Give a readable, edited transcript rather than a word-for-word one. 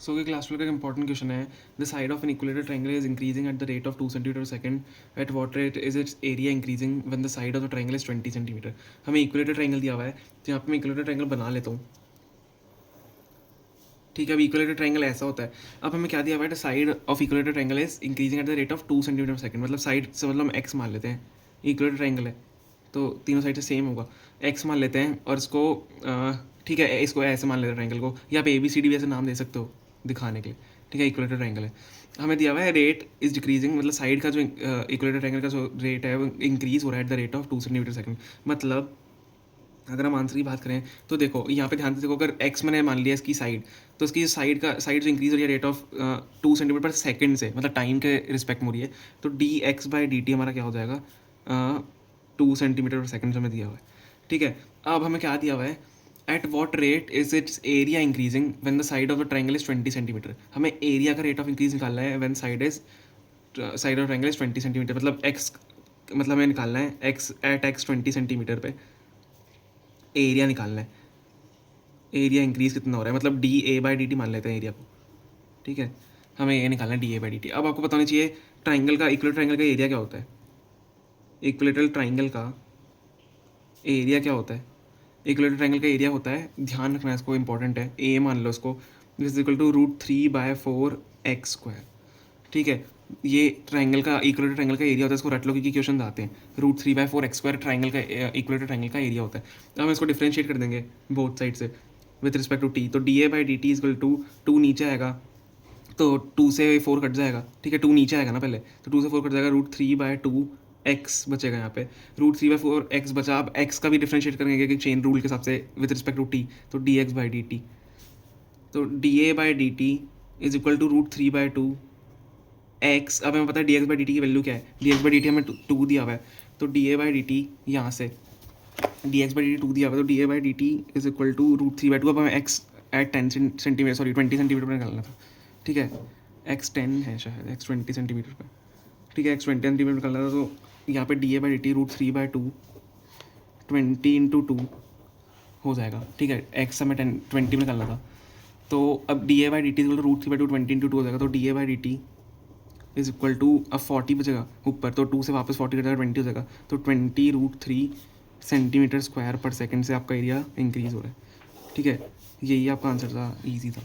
सो कि क्लास 12 का important question है, the side of an equilateral triangle is increasing at the rate of 2 centimetre second, at what rate is its area increasing when the side of the triangle is 20 centimetre. हमें equilateral triangle दिया हुआ है, तो यहाँ पे मैं equilateral triangle बना लेता हूँ। ठीक है, अब इक्विलेटरल ट्रायंगल ऐसा होता है। अब हमें क्या दिया हुआ है, the side of equilateral triangle is increasing at the rate of 2 centimetre second, मतलब साइड से मतलब हम एक्स मान लेते हैं, इक्विलेटरल ट्रायंगल है तो तीनों साइड से सेम होगा, एक्स मान लेते हैं और इसको ठीक है इसको ऐसे मान लेते हैं ट्रायंगल को, या आप ए बी सी डी भी ऐसे नाम दे सकते हो दिखाने के लिए। ठीक है, इक्विलेटरल ट्रायंगल है, हमें दिया हुआ है रेट इज डिक्रीजिंग, मतलब साइड का जो इक्विलेटरल ट्रायंगल का जो रेट है वो इंक्रीज हो रहा है at the rate of 2 centimetre second. मतलब अगर हम आंसर की बात करें तो देखो यहाँ पे ध्यान से देखो, अगर एक्स मैंने मान लिया इसकी साइड, तो इसकी साइड जो इंक्रीज हो रही है रेट ऑफ 2 सेंटीमीटर पर सेकंड से, मतलब टाइम के रिस्पेक्ट में हो रही है, तो d x by d T हमारा क्या हो जाएगा, 2 सेंटीमीटर पर सेकंड हमें दिया हुआ है। ठीक है, अब हमें क्या दिया हुआ है, at what rate is its area increasing when the side of the triangle is 20 centimetre. हमें एरिया का रेट ऑफ इंक्रीज निकालना है when side of triangle is 20 centimetre, मतलब एक्स, मतलब हमें निकालना है एक्स एट एक्स 20 सेंटीमीटर पे एरिया निकालना है। एरिया इंक्रीज कितना हो रहा है, मतलब d A by d t मान लेते हैं एरिया को। ठीक है, हमें ये निकालना है D A by d T. अब आपको बताना चाहिए ट्राइंगल का, इक्विलेटरल ट्राइंगल का एरिया क्या होता है। इक्विलेटरल ट्राइंगल का एरिया क्या होता है, इक्विलेटरल ट्राइंगल का एरिया होता है, ध्यान रखना इसको, इंपॉर्टेंट है, ए मान लो इसको, इज इक्वल टू √3/4x²। ठीक है, ये ट्राइंगल का, इक्विलेटरल ट्राइंगल का एरिया होता है, इसको रट लो क्योंकि क्वेश्चन आते हैं। √3/4x² ट्राइंगल का, इक्विलेटरल ट्राइंगल का एरिया होता है। अब हम इसको डिफ्रेंशिएट कर देंगे बोथ साइड से विथ रिस्पेक्ट टू टी, तो d A by d t equal to 2 नीचे आएगा तो 2 से 4 कट जाएगा। ठीक है, 2 नीचे आएगा ना पहले, तो 2 से 4 कट जाएगा, √3/2x बचेगा यहाँ पे, √3/4x बचा। अब x का भी डिफ्रेंशिएट करेंगे कि चेन रूल के हिसाब से विथ रिस्पेक्ट टू टी, तो d x by d t, तो d A by d t is equal to √3/2 x. अब हमें पता है d x by d t की वैल्यू क्या है, d x by d t हमें 2 दिया हुआ है, तो d A by d t यहाँ से d x by d t 2 दिया हुआ है, तो d A by d t is equal to √3/2। अब हमें x at 10 centimetre, sorry 20 centimetre पर निकालना था। ठीक है, एक्स 10 है शायद, एक्स 20 सेंटीमीटर पर। ठीक है, एक्स 20 सेंटीमीटर निकालना था, तो यहाँ पे D A by d t √3/2 20 × 2 हो जाएगा। ठीक है, एक्स हमें 20 में निकालना था, तो अब d A by d t √3/2 20 × 2 हो जाएगा, तो d A by d t is equal to, अब 40 बचेगा ऊपर, तो 2 से वापस 40 कट जाएगा, 20 हो जाएगा, तो 20√3 सेंटीमीटर स्क्वायर पर सेकंड से आपका एरिया इंक्रीज हो रहा है। ठीक है, यही आपका आंसर था, ईजी था।